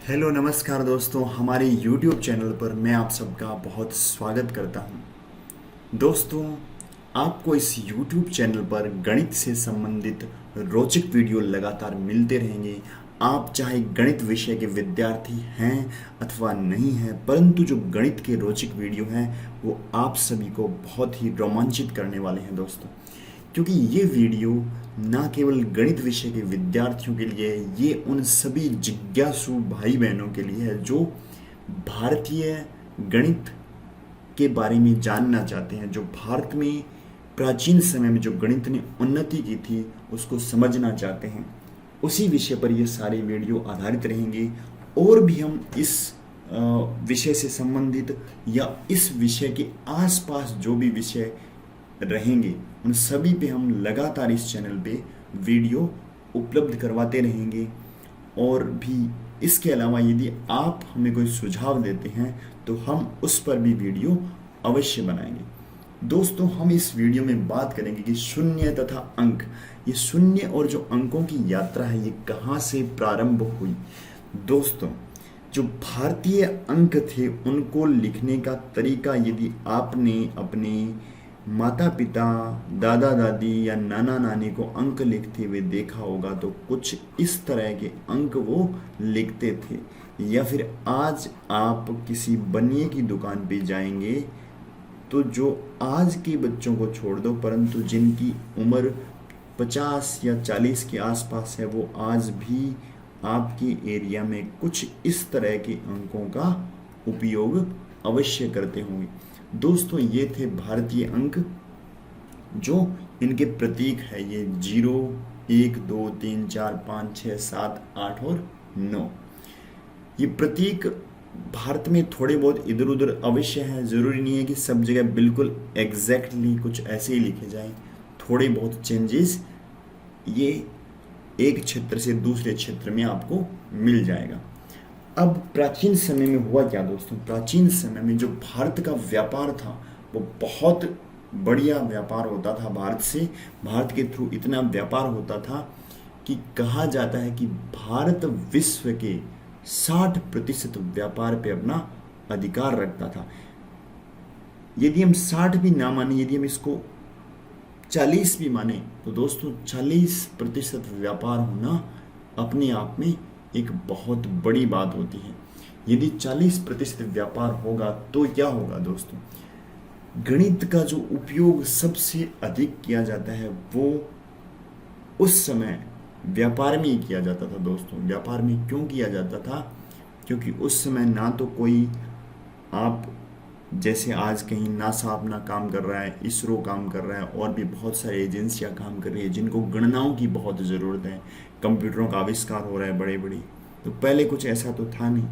Hello नमस्कार दोस्तों, हमारे YouTube चैनल पर मैं आप सबका बहुत स्वागत करता हूं। दोस्तों, आपको इस YouTube चैनल पर गणित से संबंधित रोचक वीडियो लगातार मिलते रहेंगे। आप चाहे गणित विषय के विद्यार्थी हैं अथवा नहीं हैं, परंतु जो गणित के रोचक वीडियो हैं वो आप सभी को बहुत ही रोमांचित करने वाले हैं दोस्तों। क्योंकि ये वीडियो ना केवल गणित विषय के विद्यार्थियों के लिए, ये उन सभी जिज्ञासु भाई बहनों के लिए है जो भारतीय गणित के बारे में जानना चाहते हैं, जो भारत में प्राचीन समय में जो गणित ने उन्नति की थी उसको समझना चाहते हैं। उसी विषय पर ये सारे वीडियो आधारित रहेंगे। और भी हम इस विषय से संबंधित या इस विषय के आसपास जो भी विषय रहेंगे उन सभी पे हम लगातार इस चैनल पे वीडियो उपलब्ध करवाते रहेंगे। और भी इसके अलावा यदि आप हमें कोई सुझाव देते हैं तो हम उस पर भी वीडियो अवश्य बनाएंगे। दोस्तों, हम इस वीडियो में बात करेंगे कि शून्य तथा अंक, ये शून्य और जो अंकों की यात्रा है ये कहाँ से प्रारंभ हुई। दोस्तों, जो भारतीय अंक थे उनको लिखने का तरीका यदि आपने अपने माता पिता, दादा दादी या नाना नानी को अंक लिखते हुए देखा होगा तो कुछ इस तरह के अंक वो लिखते थे। या फिर आज आप किसी बनिए की दुकान पे जाएंगे तो जो आज के बच्चों को छोड़ दो, परंतु जिनकी उम्र 50 या 40 के आसपास है वो आज भी आपके एरिया में कुछ इस तरह के अंकों का उपयोग अवश्य करते होंगे। दोस्तों, ये थे भारतीय अंक, जो इनके प्रतीक है। ये 0, 1, 2, 3, 4, 5, 6, 7, 8 और 9। ये प्रतीक भारत में थोड़े बहुत इधर उधर अवश्य हैं। ज़रूरी नहीं है कि सब जगह बिल्कुल एग्जैक्टली कुछ ऐसे ही लिखे जाएं। थोड़े बहुत चेंजेस ये एक क्षेत्र से दूसरे क्षेत्र में आपको मिल जाएगा। अब प्राचीन समय में हुआ क्या दोस्तों? प्राचीन समय में जो भारत का व्यापार था वो बहुत बढ़िया व्यापार होता था। भारत के थ्रू इतना व्यापार होता था कि कहा जाता है कि भारत विश्व के 60% व्यापार पे अपना अधिकार रखता था। यदि हम 60 भी ना माने, यदि हम इसको 40 भी माने तो दोस्तों 40% व्यापार होना अपने आप में एक बहुत बड़ी बात होती है। यदि 40% व्यापार होगा तो क्या होगा दोस्तों? गणित का जो उपयोग सबसे अधिक किया जाता है वो उस समय व्यापार में ही किया जाता था दोस्तों। व्यापार में क्यों किया जाता था? क्योंकि उस समय ना तो कोई आप जैसे आज कहीं नासा अपना काम कर रहा है, इसरो काम कर रहा है, और भी बहुत सारी एजेंसियां काम कर रही है जिनको गणनाओं की बहुत ज़रूरत है। कंप्यूटरों का आविष्कार हो रहा है बड़े बड़ी, तो पहले कुछ ऐसा तो था नहीं।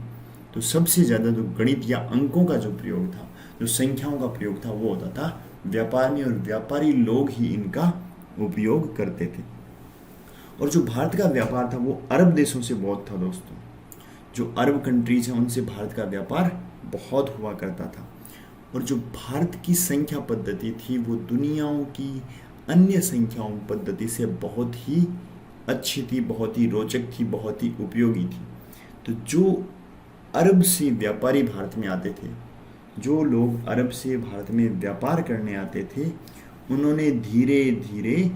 तो सबसे ज़्यादा जो गणित या अंकों का जो प्रयोग था, जो संख्याओं का प्रयोग था, वो होता था व्यापार में, और व्यापारी लोग ही इनका उपयोग करते थे। और जो भारत का व्यापार था वो अरब देशों से बहुत था दोस्तों। जो अरब कंट्रीज हैं उनसे भारत का व्यापार बहुत हुआ करता था। और जो भारत की संख्या पद्धति थी वो दुनियाओं की अन्य संख्याओं पद्धति से बहुत ही अच्छी थी, बहुत ही रोचक थी, बहुत ही उपयोगी थी। तो जो अरब से व्यापारी भारत में आते थे, जो लोग अरब से भारत में व्यापार करने आते थे, उन्होंने धीरे धीरे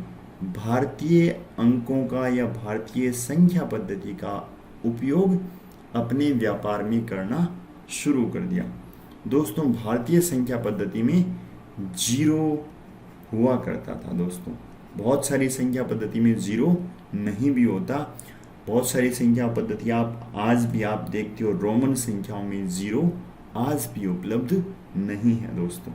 भारतीय अंकों का या भारतीय संख्या पद्धति का उपयोग अपने व्यापार में करना शुरू कर दिया। दोस्तों, भारतीय संख्या पद्धति में 0 हुआ करता था दोस्तों। बहुत सारी संख्या पद्धति में 0 नहीं भी होता। बहुत सारी संख्या पद्धति आज भी आप देखते हो, रोमन संख्याओं में 0 आज भी उपलब्ध नहीं है दोस्तों।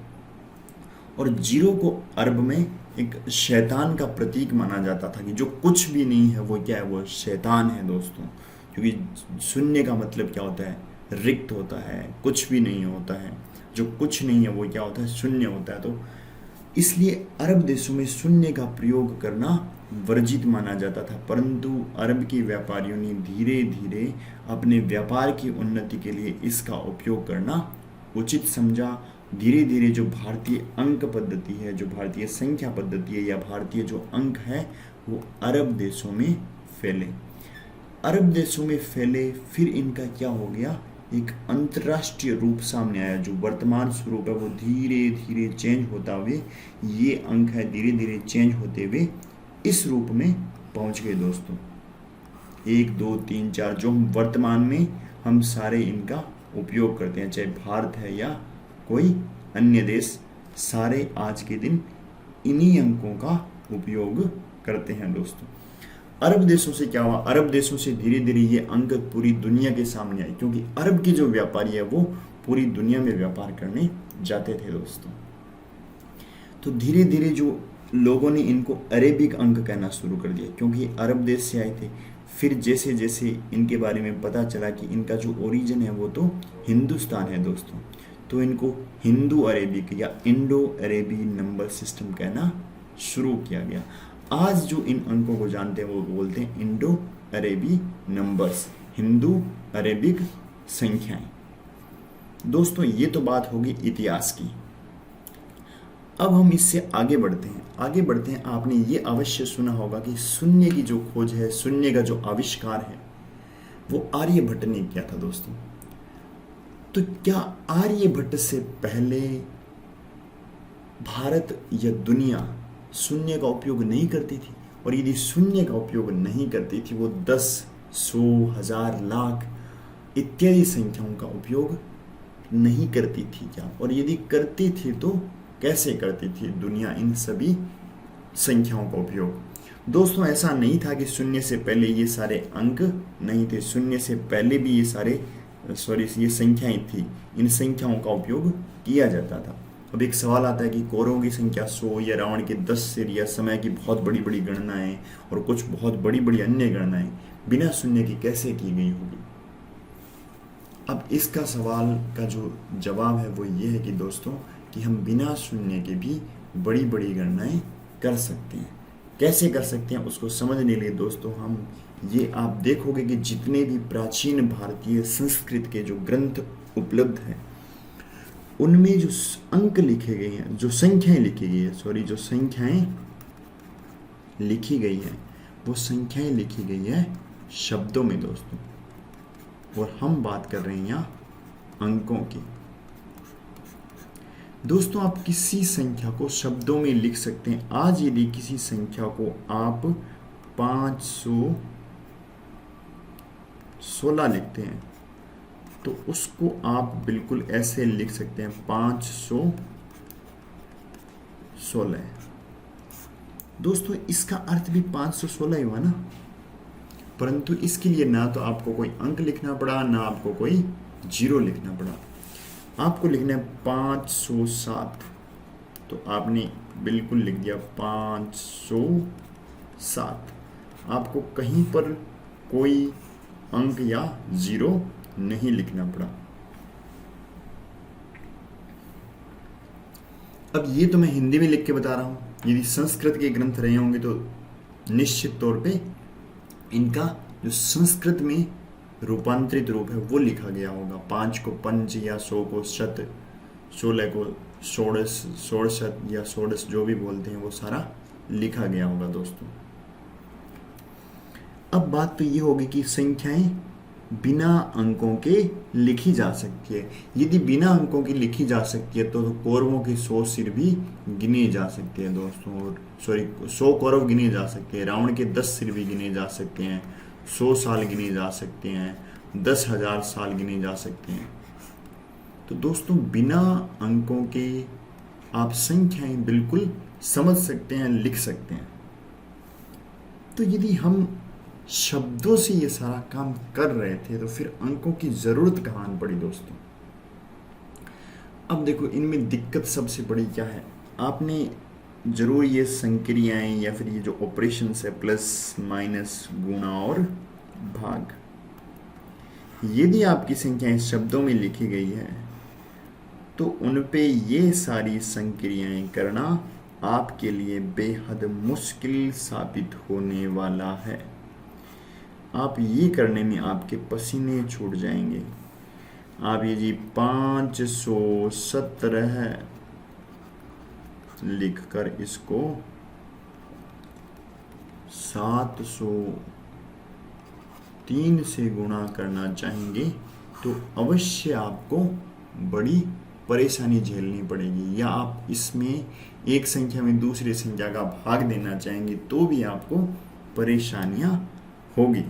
और 0 को अरब में एक शैतान का प्रतीक माना जाता था कि जो कुछ भी नहीं है वो क्या है, वो शैतान है दोस्तों। क्योंकि शून्य का मतलब क्या होता है? रिक्त होता है, कुछ भी नहीं होता है। जो कुछ नहीं है वो क्या होता है? शून्य होता है। तो इसलिए अरब देशों में शून्य का प्रयोग करना वर्जित माना जाता था। परंतु अरब के व्यापारियों ने धीरे धीरे अपने व्यापार की उन्नति के लिए इसका उपयोग करना उचित समझा। धीरे धीरे जो भारतीय अंक पद्धति है, जो भारतीय संख्या पद्धति है, या भारतीय जो अंक है, वो अरब देशों में फैले। अरब देशों में फैले, फिर इनका क्या हो गया, एक अंतर्राष्ट्रीय रूप सामने आया। जो वर्तमान स्वरूप है वो धीरे धीरे चेंज होता हुए, ये अंक है धीरे धीरे चेंज होते हुए इस रूप में पहुंच गए दोस्तों। 1 2 3 4 जो हम वर्तमान में हम सारे इनका उपयोग करते हैं, चाहे भारत है या कोई अन्य देश, सारे आज के दिन इन्हीं अंकों का उपयोग करते हैं दोस्तों। अरब देशों से क्या हुआ, अरब देशों से धीरे धीरे ये अंक पूरी दुनिया के सामने आए, क्योंकि अरब के जो व्यापारी है वो पूरी दुनिया में व्यापार करने जाते थे दोस्तों। तो धीरे धीरे जो लोगों ने इनको अरेबिक अंक कहना शुरू कर दिया, क्योंकि अरब देश से आए थे। फिर जैसे जैसे इनके बारे में पता चला कि इनका जो ओरिजिन है वो तो हिंदुस्तान है दोस्तों, तो इनको हिंदू अरेबिक या इंडो अरेबी नंबर सिस्टम कहना शुरू किया गया। आज जो इन अंकों को जानते हैं वो बोलते हैं इंडो अरेबी नंबर्स, हिंदू अरेबिक संख्याएं। दोस्तों ये तो बात होगी इतिहास की। अब हम इससे आगे बढ़ते हैं। आपने ये अवश्य सुना होगा कि शून्य की जो खोज है, शून्य का जो आविष्कार है, वो आर्यभट्ट ने किया था दोस्तों। तो क्या आर्यभट्ट से पहले भारत या दुनिया शून्य का उपयोग नहीं करती थी? और यदि शून्य का उपयोग नहीं करती थी, वो 10, 100, 1000, लाख इत्यादि संख्याओं का उपयोग नहीं करती थी क्या? और यदि करती थी तो कैसे करती थी दुनिया इन सभी संख्याओं का उपयोग? दोस्तों ऐसा नहीं था कि शून्य से पहले ये सारे अंक नहीं थे। शून्य से पहले भी ये संख्याएं थी, इन संख्याओं का उपयोग किया जाता था। अब एक सवाल आता है कि कौरवों की संख्या 100 या रावण के 10 सिर या समय की बहुत बड़ी बड़ी गणनाएं और कुछ बहुत बड़ी बड़ी अन्य गणनाएं बिना शून्य की कैसे की गई होगी? अब इसका सवाल का जो जवाब है वो ये है कि दोस्तों कि हम बिना शून्य के भी बड़ी बड़ी गणनाएं कर सकते हैं। कैसे कर सकते हैं उसको समझने के लिए दोस्तों हम ये आप देखोगे कि जितने भी प्राचीन भारतीय संस्कृत के जो ग्रंथ उपलब्ध हैं उनमें जो अंक लिखे गए हैं, जो संख्याएं लिखी गई है, जो संख्याएं लिखी गई है वो संख्याएं लिखी गई है शब्दों में दोस्तों, और हम बात कर रहे हैं यहाँ अंकों की। दोस्तों आप किसी संख्या को शब्दों में लिख सकते हैं। आज यदि किसी संख्या को आप 516 लिखते हैं तो उसको आप बिल्कुल ऐसे लिख सकते हैं 516। दोस्तों इसका अर्थ भी 516 ही हुआ ना, परंतु इसके लिए ना तो आपको कोई अंक लिखना पड़ा, ना आपको कोई जीरो लिखना पड़ा। आपको लिखना है 507, तो आपने बिल्कुल लिख दिया 507। आपको कहीं पर कोई अंक या जीरो नहीं लिखना पड़ा। अब ये तो मैं हिंदी में लिख के बता रहा हूं, यदि संस्कृत के ग्रंथ रहे होंगे तो निश्चित तौर पे इनका जो संस्कृत में रूपांतरित रूप है वो लिखा गया होगा। 5 को पंच या 100 को शत, 16 को षोडश, षोडशत या षोडश जो भी बोलते हैं वो सारा लिखा गया होगा दोस्तों। अब बात तो ये होगी कि संख्याएं बिना अंकों के लिखी जा सकती है। यदि बिना अंकों की लिखी जा सकती है तो कौरवों के 100 सिर भी गिने जा सकते हैं दोस्तों, और 100 कौरव गिने जा सकते हैं। रावण के 10 सिर भी गिने जा सकते हैं, 100 साल गिने जा सकते हैं, 10,000 साल गिने जा सकते हैं। तो दोस्तों बिना अंकों के आप संख्याएं बिल्कुल समझ सकते हैं, लिख सकते हैं। तो यदि हम शब्दों से ये सारा काम कर रहे थे तो फिर अंकों की जरूरत कहाँ पड़ी दोस्तों? अब देखो इनमें दिक्कत सबसे बड़ी क्या है, आपने जरूर ये संक्रियाएं या फिर ये जो ऑपरेशंस है प्लस माइनस गुणा और भाग, यदि आपकी संख्याएं शब्दों में लिखी गई है तो उन पे ये सारी संक्रियाएं करना आपके लिए बेहद मुश्किल साबित होने वाला है। आप ये करने में आपके पसीने छूट जाएंगे। आप ये जी 517 लिखकर इसको 700 3 से गुणा करना चाहेंगे तो अवश्य आपको बड़ी परेशानी झेलनी पड़ेगी, या आप इसमें एक संख्या में दूसरी संख्या का भाग देना चाहेंगे तो भी आपको परेशानियां होगी।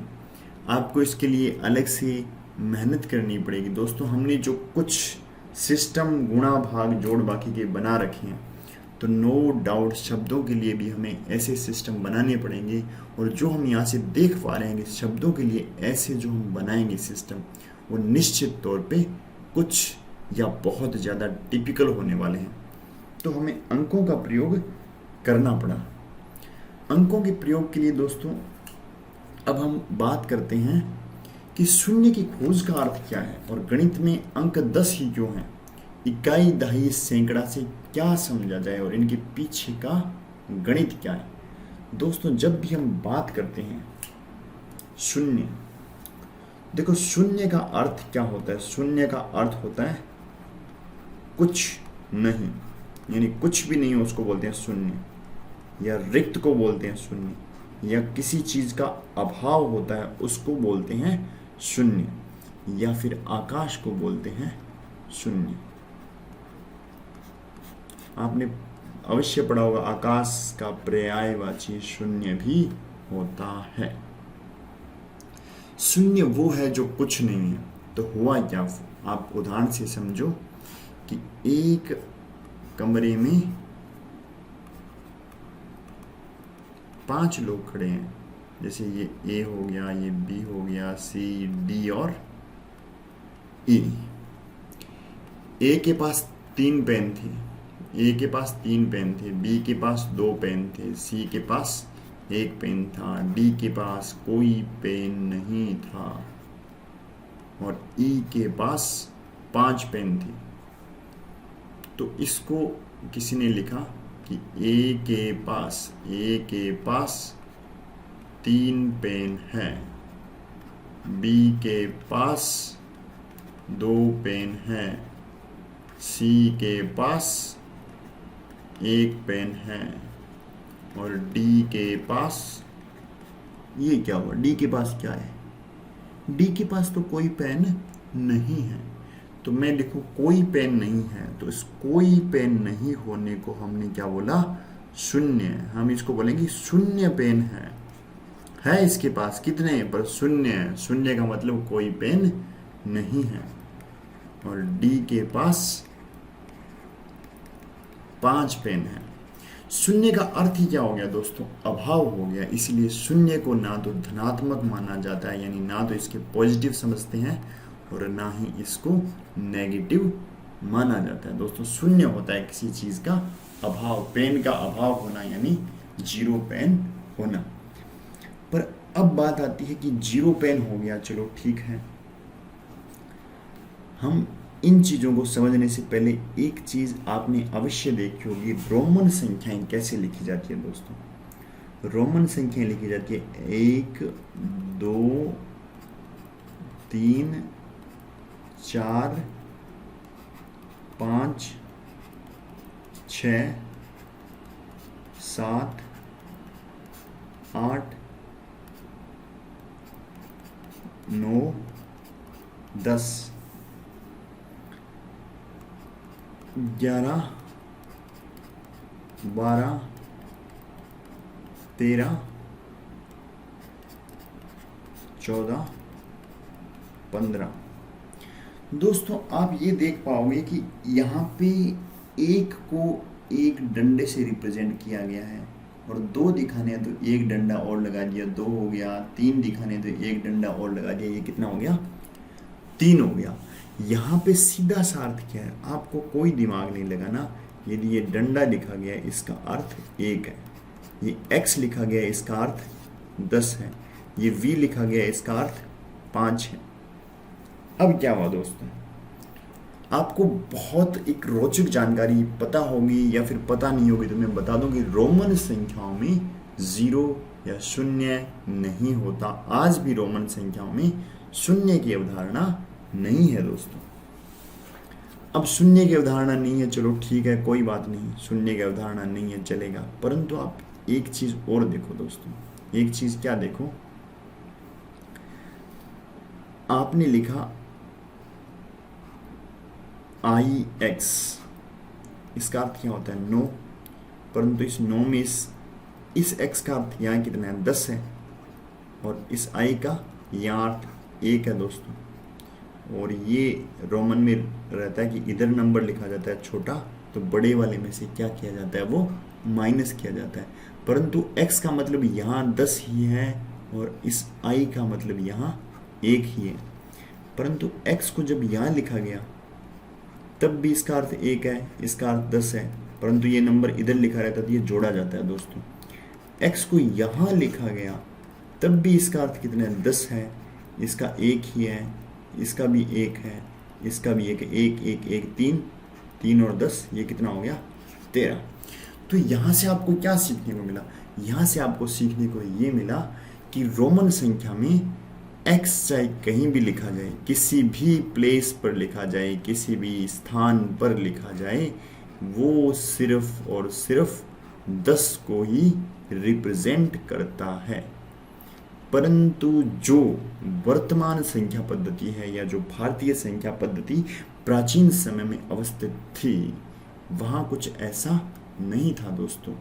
आपको इसके लिए अलग से मेहनत करनी पड़ेगी। दोस्तों, हमने जो कुछ सिस्टम गुणा भाग जोड़ बाकी के बना रखे हैं, तो नो डाउट शब्दों के लिए भी हमें ऐसे सिस्टम बनाने पड़ेंगे। और जो हम यहाँ से देख पा रहे हैं कि शब्दों के लिए ऐसे जो हम बनाएंगे सिस्टम, वो निश्चित तौर पे कुछ या बहुत ज़्यादा टिपिकल होने वाले हैं। तो हमें अंकों का प्रयोग करना पड़ा। अंकों के प्रयोग के लिए दोस्तों अब हम बात करते हैं कि शून्य की खोज का अर्थ क्या है और गणित में अंक 10 ही क्यों हैं, इकाई दहाई सैकड़ा से क्या समझा जाए और इनके पीछे का गणित क्या है। दोस्तों, जब भी हम बात करते हैं शून्य, देखो शून्य का अर्थ क्या होता है। शून्य का अर्थ होता है कुछ नहीं, यानी कुछ भी नहीं है उसको बोलते हैं शून्य, या रिक्त को बोलते हैं शून्य, या किसी चीज का अभाव होता है उसको बोलते हैं शून्य, या फिर आकाश को बोलते हैं शून्य। आपने अवश्य पढ़ा होगा आकाश का पर्यायवाची शून्य भी होता है। शून्य वो है जो कुछ नहीं है। तो हुआ क्या, आप उदाहरण से समझो कि एक कमरे में 5 लोग खड़े हैं, जैसे ये ए हो गया, ये बी हो गया, सी डी और ई। ए के पास 3 पेन थे, ए के पास 3 पेन थे, बी के पास 2 पेन थे, सी के पास 1 पेन था, डी के पास कोई पेन नहीं था और ई के पास 5 पेन थे। तो इसको किसी ने लिखा कि ए के पास 3 पेन है, बी के पास 2 पेन है, सी के पास 1 पेन है और डी के पास, ये क्या हुआ, डी के पास क्या है, डी के पास तो कोई पेन नहीं है। तो मैं लिखूं कोई पेन नहीं है, तो इस कोई पेन नहीं होने को हमने क्या बोला, शून्य। हम इसको बोलेंगे शून्य पेन है इसके पास कितने, पर शून्य है। शून्य का मतलब कोई पेन नहीं है। और डी के पास 5 पेन है। शून्य का अर्थ ही क्या हो गया दोस्तों, अभाव हो गया। इसलिए शून्य को ना तो धनात्मक माना जाता है, यानी ना तो इसके पॉजिटिव समझते हैं और ना ही इसको नेगेटिव माना जाता है। दोस्तों, शून्य होता है किसी चीज का अभाव, पेन का अभाव होना, यानी 0 पेन होना। पर अब बात आती है कि 0 पेन हो गया, चलो ठीक है। हम इन चीजों को समझने से पहले एक चीज आपने अवश्य देखी होगी, रोमन संख्याएं कैसे लिखी जाती है। दोस्तों, रोमन संख्याएं लिखी जाती है 1 2 3 4 5 6 7 8 9 10 11 12 13 14 15। दोस्तों, आप ये देख पाओगे कि यहाँ पे 1 को एक डंडे से रिप्रेजेंट किया गया है, और 2 दिखाने हैं तो 1 डंडा और लगा दिया, 2 हो गया। 3 दिखाने तो 1 डंडा और लगा दिया, ये कितना हो गया, 3 हो गया। यहाँ पे सीधा सा अर्थ क्या है, आपको कोई दिमाग नहीं लगाना। यदि ये डंडा लिखा गया है इसका अर्थ 1 है, ये x लिखा गया है इसका अर्थ 10 है, ये v लिखा गया है इसका अर्थ 5 है। अब क्या हुआ दोस्तों, आपको बहुत एक रोचक जानकारी पता होगी या फिर पता नहीं होगी, तो मैं बता दूं कि रोमन संख्याओं में 0 या शून्य नहीं होता। आज भी रोमन संख्याओं में शून्य की अवधारणा नहीं है दोस्तों। अब शून्य की अवधारणा नहीं है, चलो ठीक है, कोई बात नहीं, शून्य की अवधारणा नहीं है, चलेगा। परंतु आप एक चीज और देखो दोस्तों, एक चीज क्या देखो, आपने लिखा आई एक्स, इसका अर्थ क्या होता है 9, परंतु इस 9 में इस x का अर्थ यहाँ कितना है 10 है, और इस i का यहाँ अर्थ 1 है दोस्तों। और ये रोमन में रहता है कि इधर नंबर लिखा जाता है छोटा, तो बड़े वाले में से क्या किया जाता है वो माइनस किया जाता है, परंतु x का मतलब यहाँ 10 ही है और इस i का मतलब यहाँ 1 ही है। परंतु x को जब यहाँ लिखा गया तब भी इसका अर्थ 1 है, इसका अर्थ 10 है, परंतु ये नंबर इधर लिखा रहता है तो ये जोड़ा जाता है दोस्तों। x को यहाँ लिखा गया तब भी इसका अर्थ कितना है 10 है, इसका 1 ही है, इसका भी 1 है, इसका भी 1 है, 1 1 1 3 3 और 10, ये कितना हो गया 13। तो यहाँ से आपको क्या सीखने को मिला? यहाँ से आपको सीखने को ये मिला कि रोमन संख्या में x चाहे कहीं भी लिखा जाए, किसी भी प्लेस पर लिखा जाए, किसी भी स्थान पर लिखा जाए, वो सिर्फ और सिर्फ 10 को ही रिप्रेजेंट करता है। परंतु जो वर्तमान संख्या पद्धति है या जो भारतीय संख्या पद्धति प्राचीन समय में अवस्थित थी, वहाँ कुछ ऐसा नहीं था दोस्तों।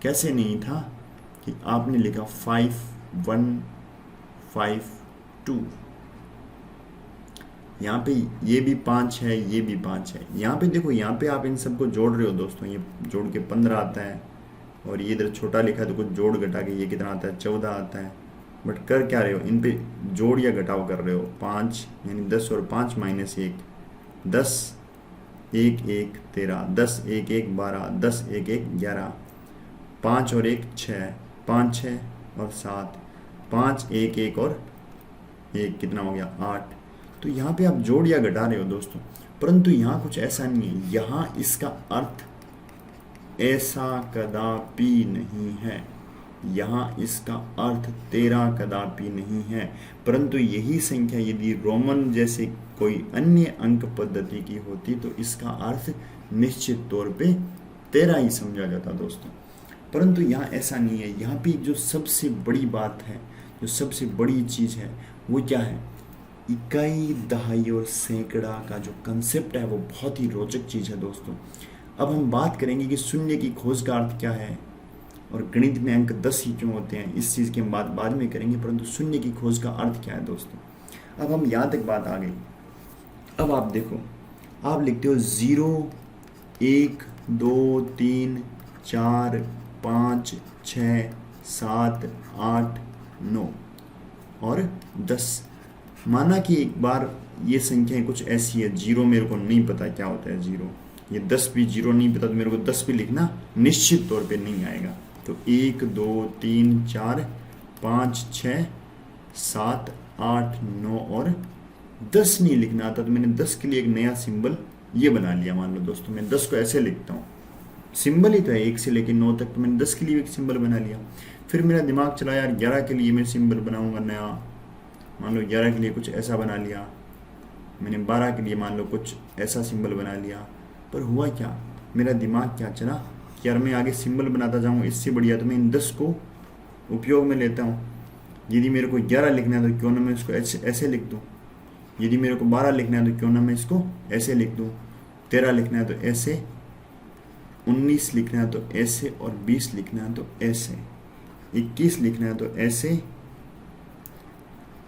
कैसे नहीं था कि आपने लिखा 5 1 5 2, यहाँ पे ये भी 5 है, ये भी 5 है, यहाँ पे देखो, यहाँ पे आप इन सबको जोड़ रहे हो दोस्तों, ये जोड़ के 15 आता है, और ये इधर छोटा लिखा है तो कुछ जोड़ घटा के ये कितना आता है 14 आता है। बट कर क्या रहे हो, इन पे जोड़ या घटाव कर रहे हो। 5 यानी 10 और 5 माइनस 1 10, 1 1 13, 10 1 1 12, 10 1 1 11, 5 और 1 6, 5 6 और 7, 5 1 1 और 1 कितना हो गया 8। तो यहाँ पे आप जोड़ या घटा रहे हो दोस्तों, परंतु यहाँ कुछ ऐसा नहीं है। यहाँ इसका अर्थ ऐसा कदापि नहीं है, यहाँ इसका अर्थ 13 कदापि नहीं है, परंतु यही संख्या यदि रोमन जैसे कोई अन्य अंक पद्धति की होती तो इसका अर्थ निश्चित तौर पे 13 ही समझा जाता दोस्तों। परंतु यहाँ ऐसा नहीं है। यहाँ पे जो सबसे बड़ी बात है, जो सबसे बड़ी चीज़ है वो क्या है, इकाई, दहाई और सैकड़ा का जो कंसेप्ट है वो बहुत ही रोचक चीज़ है दोस्तों। अब हम बात करेंगे कि शून्य की खोज का अर्थ क्या है और गणित में अंक 10 ही क्यों होते हैं, इस चीज़ की हम बात बाद में करेंगे, परंतु शून्य की खोज का अर्थ क्या है दोस्तों। अब हम यहाँ तक बात आ गई। अब आप देखो, आप लिखते हो 0 1 2 3 4 5 6 7 8 9 और 10। माना कि एक बार ये संख्याएं कुछ ऐसी है, 0 मेरे को नहीं पता क्या होता है 0, ये 10 भी 0 नहीं पता तो मेरे को 10 भी लिखना निश्चित तौर पे नहीं आएगा। तो 1 2 3 4 5 6 7 8 9 और 10 नहीं लिखना आता, तो मैंने 10 के लिए एक नया सिंबल ये बना लिया। मान लो दोस्तों मैं 10 को ऐसे लिखता हूँ, सिंबल ही तो है 1 से लेकर 9 तक, तो मैंने 10 के लिए एक सिंबल बना लिया। फिर मेरा दिमाग चला यार 11 के लिए मैं सिंबल बनाऊंगा नया, मान लो 11 के लिए कुछ ऐसा बना लिया मैंने, 12 के लिए मान लो कुछ ऐसा सिंबल बना लिया। पर हुआ क्या, मेरा दिमाग क्या चला कि यार मैं आगे सिंबल बनाता जाऊँ, इससे बढ़िया तो मैं इन 10 को उपयोग में लेता हूँ। यदि मेरे को 11 लिखना है तो क्यों ना मैं इसको ऐसे लिख दूँ, यदि मेरे को 12 लिखना है तो क्यों ना मैं इसको ऐसे लिख दूँ, 13 लिखना है तो ऐसे, 19 लिखना है तो ऐसे, और 20 लिखना है तो ऐसे, 21 लिखना है तो ऐसे,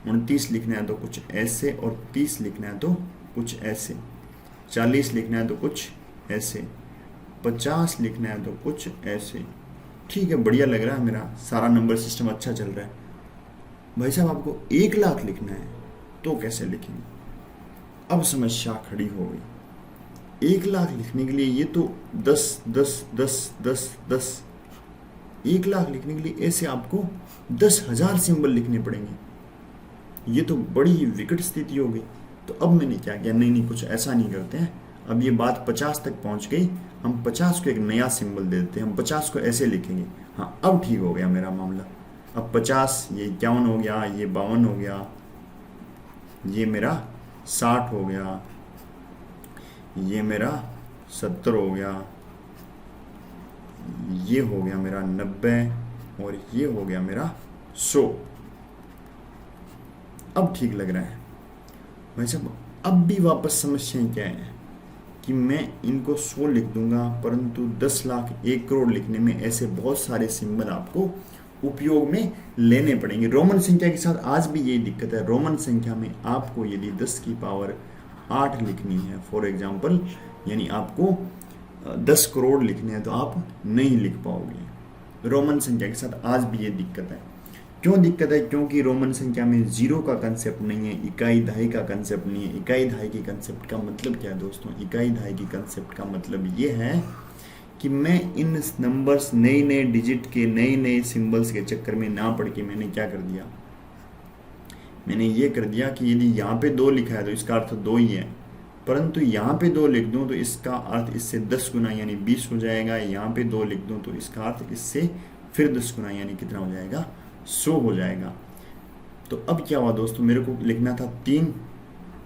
29 लिखना है तो कुछ ऐसे, और 30 लिखना है तो कुछ ऐसे, 40 लिखना है तो कुछ ऐसे, 50 लिखना है तो कुछ ऐसे। ठीक है, बढ़िया लग रहा है, मेरा सारा नंबर सिस्टम अच्छा चल रहा है। भाई साहब आपको 1 लाख लिखना है तो कैसे लिखेंगे? अब समस्या खड़ी हो गई। 1 लाख लिखने के लिए ये तो 10 10 10 10 10, 1 लाख लिखने के लिए ऐसे आपको 10,000 सिंबल लिखने पड़ेंगे। ये तो बड़ी विकट स्थिति हो गई। तो अब मैंने क्या किया, नहीं कुछ ऐसा नहीं करते हैं, अब ये बात 50 तक पहुंच गई, हम 50 को एक नया सिंबल दे देते हैं, हम 50 को ऐसे लिखेंगे। हाँ अब ठीक हो गया मेरा मामला। अब 50, ये 51 हो गया, ये 52 हो गया, ये मेरा 60 हो गया, ये मेरा 70 हो गया, ये हो गया मेरा 90, और ये हो गया मेरा 100। अब ठीक लग रहा है। भाई साहब अब भी वापस समस्या क्या है कि मैं इनको 100 लिख दूंगा, परंतु 10 लाख 1 करोड़ लिखने में ऐसे बहुत सारे सिंबल आपको उपयोग में लेने पड़ेंगे। रोमन संख्या के साथ आज भी यही दिक्कत है। रोमन संख्या में आपको यदि 10 की पावर 8 लिखनी है फॉर एग्जाम्पल, यानी आपको 10 करोड़ लिखने हैं, तो आप नहीं लिख पाओगे। रोमन संख्या के साथ आज भी ये दिक्कत है। क्यों दिक्कत है? क्योंकि रोमन संख्या में जीरो का कंसेप्ट नहीं है, इकाई दहाई का कंसेप्ट नहीं है। इकाई दहाई के कंसेप्ट का मतलब क्या है दोस्तों? इकाई दहाई की कंसेप्ट का मतलब ये है कि मैं इन नंबर्स, नए नए डिजिट के नए नए सिंबल्स के चक्कर में ना पड़ के मैंने क्या कर दिया, मैंने ये कर दिया कि यदि यहाँ पे 2 लिखा है तो इसका अर्थ 2 ही है, परंतु यहाँ पे 2 लिख दूँ तो इसका अर्थ इससे 10 गुना यानी 20 हो जाएगा। यहाँ पे 2 लिख दूँ तो इसका अर्थ इससे फिर 10 गुना यानी कितना हो जाएगा? 100 हो जाएगा। तो अब क्या हुआ दोस्तों, मेरे को लिखना था 3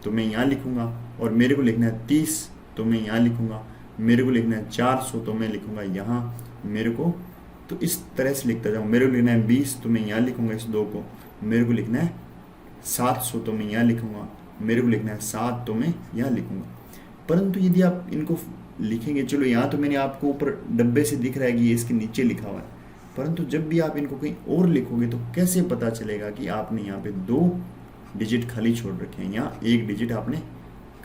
तो मैं यहाँ लिखूंगा, और मेरे को लिखना है 30 तो मैं यहाँ लिखूंगा, मेरे को लिखना है 400 तो मैं लिखूंगा यहाँ, मेरे को तो इस तरह से लिखता जाऊँ। मेरे को लिखना है 20 तो मैं यहाँ लिखूंगा इस 2 को, मेरे को लिखना है 700 तो मैं यहाँ लिखूंगा, मेरे को लिखना है 7 तो मैं यहाँ लिखूंगा। परंतु यदि आप इनको लिखेंगे, चलो यहाँ तो मैंने आपको ऊपर डब्बे से दिख रहा है कि ये इसके नीचे लिखा हुआ है, परंतु जब भी आप इनको कहीं और लिखोगे तो कैसे पता चलेगा कि आपने यहाँ पे 2 डिजिट खाली छोड़ रखे हैं, यहाँ 1 डिजिट आपने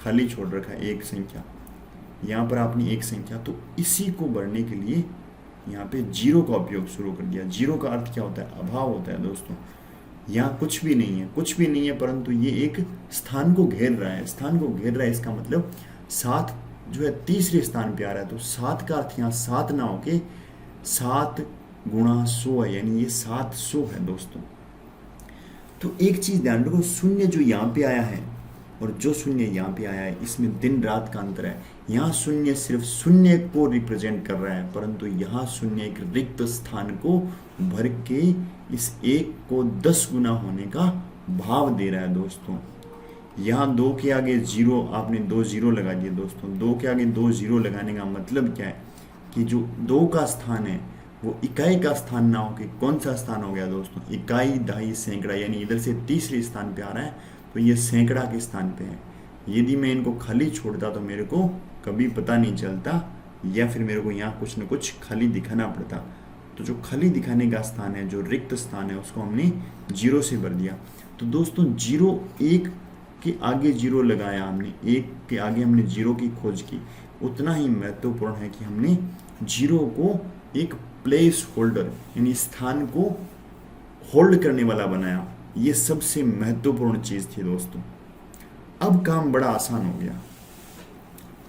खाली छोड़ रखा है, एक संख्या, यहाँ पर आपने एक संख्या। तो इसी को भरने के लिए यहाँ पे जीरो का उपयोग शुरू कर दिया। जीरो का अर्थ क्या होता है? अभाव होता है दोस्तों। यहाँ कुछ भी नहीं है, कुछ भी नहीं है, परंतु ये एक स्थान को घेर रहा है। स्थान को घेर रहा है इसका मतलब 7 जो है तीसरे स्थान पे आ रहा है। तो 7 का अर्थ यहाँ 7 ना होके 7 गुणा 100 है, यानी ये 700 है दोस्तों। तो एक चीज ध्यान रखो, शून्य जो यहाँ पे आया है और जो शून्य यहाँ पे आया है, इसमें दिन रात का अंतर है। यहाँ शून्य सिर्फ शून्य को रिप्रेजेंट कर रहा है, परंतु यहाँ शून्य एक रिक्त स्थान को भर के इस 1 को 10 गुना होने का भाव दे रहा है दोस्तों। यहाँ 2 के आगे 0, आपने 2 0 लगा दिए दोस्तों। 2 के आगे 2 0 लगाने का मतलब क्या है कि जो 2 का स्थान है वो इकाई का स्थान ना हो कि कौन सा स्थान हो गया दोस्तों? इकाई, दहाई, सैकड़ा, यानी इधर से तीसरे स्थान पे आ रहा है, तो ये सैकड़ा के स्थान पे है। यदि मैं इनको खाली छोड़ता तो मेरे को कभी पता नहीं चलता, या फिर मेरे को यहाँ कुछ न कुछ खाली दिखाना पड़ता। तो जो खाली दिखाने का स्थान है, जो रिक्त स्थान है, उसको हमने 0 से भर दिया। तो दोस्तों 0, 1 के आगे 0 लगाया हमने, 1 के आगे हमने 0 की खोज की। उतना ही महत्वपूर्ण है कि हमने 0 को एक प्लेस होल्डर यानी स्थान को होल्ड करने वाला बनाया। ये सबसे महत्वपूर्ण चीज थी दोस्तों। अब काम बड़ा आसान हो गया।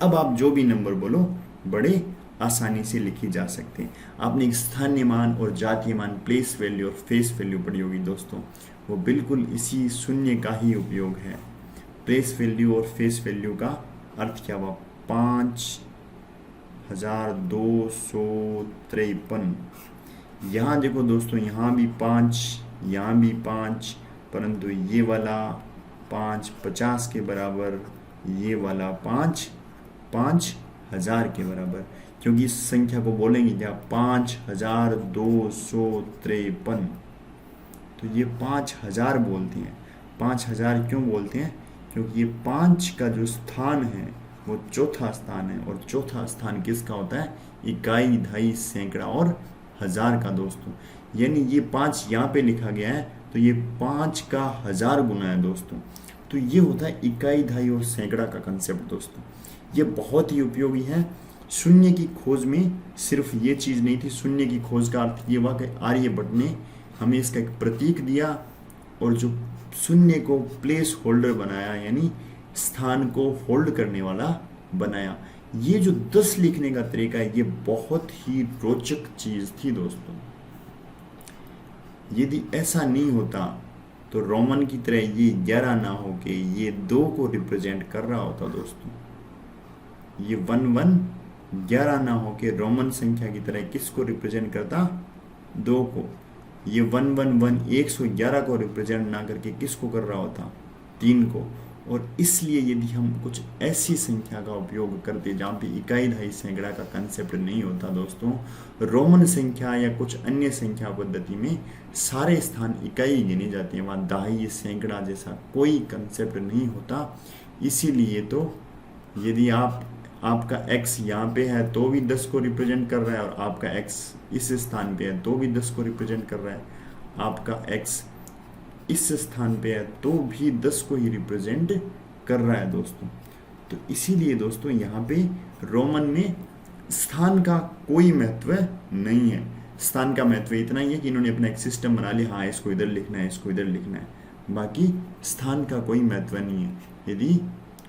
अब आप जो भी नंबर बोलो बड़े आसानी से लिखी जा सकते हैं। आपने एक स्थानीय मान और जातीय मान, प्लेस वैल्यू और फेस वैल्यू पढ़ी होगी दोस्तों, वो बिल्कुल इसी शून्य का ही उपयोग है। प्लेस वैल्यू और फेस वैल्यू का अर्थ क्या हुआ? 5253। यहाँ देखो दोस्तों, यहाँ भी 5, यहाँ भी 5, परंतु ये वाला 5 50 के बराबर, ये वाला 5 5000 के बराबर, क्योंकि इस संख्या को बोलेंगे क्या? 5253। तो ये 5000 बोलते हैं। 5000 क्यों बोलते हैं? क्योंकि ये 5 का जो स्थान है वो चौथा स्थान है, और चौथा स्थान किसका होता है? इकाई, दहाई, सैकड़ा और हजार का दोस्तों। यानी ये 5 यहाँ पे लिखा गया है तो ये 5 का 1000 गुना है दोस्तों। तो ये होता है इकाई, दहाई और सैकड़ा का कंसेप्ट दोस्तों। ये बहुत ही उपयोगी है। शून्य की खोज में सिर्फ ये चीज़ नहीं थी। शून्य की खोज का अर्थ ये हुआ कि आर्यभट्ट ने हमें इसका एक प्रतीक दिया और जो शून्य को प्लेस होल्डर बनाया, यानी स्थान को होल्ड करने वाला बनाया। ये जो 10 लिखने का तरीका है, ये बहुत ही रोचक चीज थी दोस्तों। यदि ऐसा नहीं होता तो रोमन की तरह ये 11 ना हो के ये 2 को रिप्रेजेंट कर रहा होता दोस्तों। ये 1 11 ना हो के रोमन संख्या की तरह किसको रिप्रेजेंट करता? 2 को। ये 1 1 1 111 को रिप्रेजेंट ना करके किसको कर रहा होता? 3 को। और इसलिए यदि हम कुछ ऐसी संख्या का उपयोग करते जहाँ पे इकाई दहाई सैकड़ा का कंसेप्ट नहीं होता दोस्तों, रोमन संख्या या कुछ अन्य संख्या पद्धति में सारे स्थान इकाई गिने जाते हैं, वहाँ दहाई सैकड़ा जैसा कोई कंसेप्ट नहीं होता। इसीलिए तो यदि आपका x यहाँ पे है तो भी 10 को रिप्रेजेंट कर रहा है, और आपका x इस स्थान पे है तो भी 10 को रिप्रेजेंट कर रहा है, आपका x इस स्थान पे है तो भी 10 को ही रिप्रेजेंट कर रहा है दोस्तों। तो इसीलिए दोस्तों यहाँ पे रोमन में स्थान का कोई महत्व नहीं है। स्थान का महत्व इतना ही है कि इन्होंने अपना एक सिस्टम बना लिया, हाँ इसको इधर लिखना है, इसको इधर लिखना है, बाकी स्थान का कोई महत्व नहीं है। यदि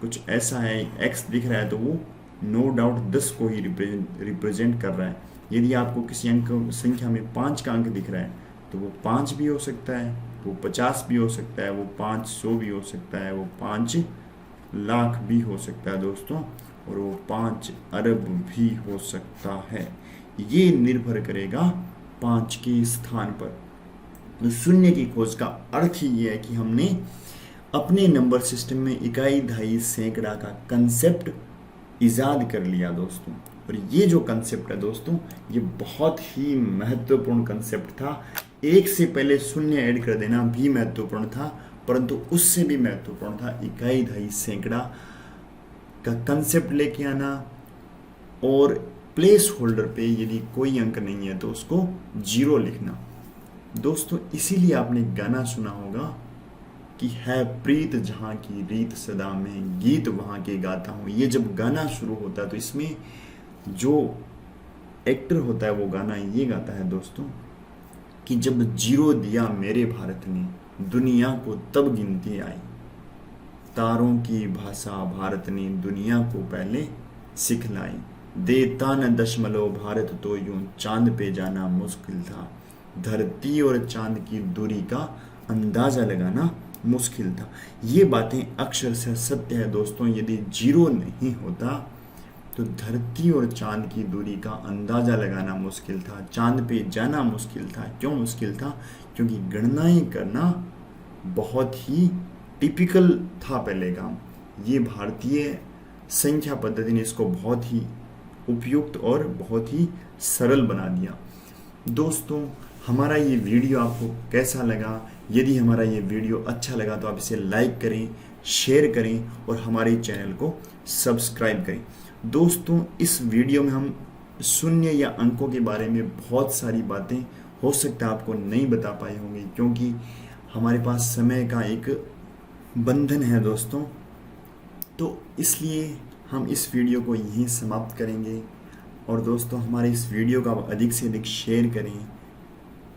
कुछ ऐसा है x दिख रहा है तो वो नो डाउट 10 को ही रिप्रेजेंट कर रहा है। यदि आपको किसी अंक संख्या में 5 का अंक दिख रहा है तो वो 5 भी हो सकता है, वो 50 भी हो सकता है, वो 500 भी हो सकता है, वो 5 लाख भी हो सकता है दोस्तों, और वो 5 अरब भी हो सकता है। ये निर्भर करेगा 5 के स्थान पर। तो शून्य की खोज का अर्थ ही ये है कि हमने अपने नंबर सिस्टम में इकाई दहाई सैकड़ा का कंसेप्ट इजाद कर लिया दोस्तों। और ये जो कंसेप्ट है दोस्तों, ये बहुत ही महत्वपूर्ण कंसेप्ट था। एक से पहले शून्य ऐड कर देना भी महत्वपूर्ण था, परंतु उससे भी महत्वपूर्ण था इकाई दहाई सैकड़ा का कंसेप्ट लेके आना, और प्लेस होल्डर पे यदि कोई अंक नहीं है तो उसको 0 लिखना दोस्तों। इसीलिए आपने गाना सुना होगा कि है प्रीत जहाँ की रीत सदा में, गीत वहाँ के गाता हूँ। ये जब गाना शुरू होता है तो इसमें जो एक्टर होता है वो गाना ये गाता है दोस्तों कि जब 0 दिया मेरे भारत ने, दुनिया को तब गिनती आई, तारों की भाषा भारत ने दुनिया को पहले सिखलाई, देता न दशमलव भारत तो यूं चांद पे जाना मुश्किल था, धरती और चांद की दूरी का अंदाजा लगाना मुश्किल था। ये बातें अक्षर से सत्य है दोस्तों। यदि 0 नहीं होता तो धरती और चांद की दूरी का अंदाजा लगाना मुश्किल था, चांद पे जाना मुश्किल था। क्यों मुश्किल था? क्योंकि गणनाएं करना बहुत ही टिपिकल था पहले काम। ये भारतीय संख्या पद्धति ने इसको बहुत ही उपयुक्त और बहुत ही सरल बना दिया। दोस्तों, हमारा ये वीडियो आपको कैसा लगा? यदि हमारा ये वीडियो अच्छा लगा तो आप इसे लाइक करें, शेयर करें और हमारे चैनल को सब्सक्राइब करें। दोस्तों, इस वीडियो में हम शून्य या अंकों के बारे में बहुत सारी बातें हो सकता है आपको नहीं बता पाए होंगे, क्योंकि हमारे पास समय का एक बंधन है दोस्तों। तो इसलिए हम इस वीडियो को यहीं समाप्त करेंगे। और दोस्तों, हमारे इस वीडियो का अधिक से अधिक शेयर करें,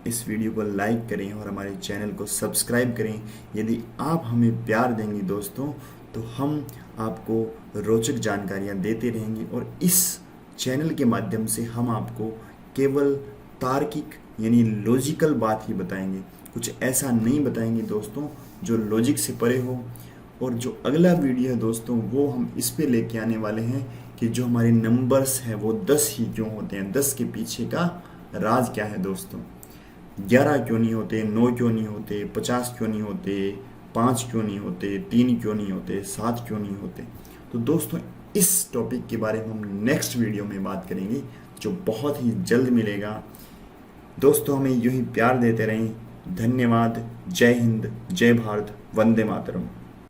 इस वीडियो को लाइक करें और हमारे चैनल को सब्सक्राइब करें। यदि आप हमें प्यार देंगे दोस्तों तो हम आपको रोचक जानकारियां देते रहेंगे, और इस चैनल के माध्यम से हम आपको केवल तार्किक यानी लॉजिकल बात ही बताएंगे। कुछ ऐसा नहीं बताएंगे दोस्तों जो लॉजिक से परे हो। और जो अगला वीडियो है दोस्तों, वो हम इस पे लेके आने वाले हैं कि जो हमारे नंबर्स हैं वो 10 ही क्यों होते हैं, 10 के पीछे का राज क्या है दोस्तों। 11 क्यों नहीं होते, 9 क्यों नहीं होते, 50 क्यों नहीं होते, 5 क्यों नहीं होते, 3 क्यों नहीं होते, 7 क्यों नहीं होते। तो दोस्तों, इस टॉपिक के बारे में हम नेक्स्ट वीडियो में बात करेंगे, जो बहुत ही जल्द मिलेगा। दोस्तों, हमें यूं ही प्यार देते रहें। धन्यवाद। जय हिंद, जय भारत, वंदे मातरम।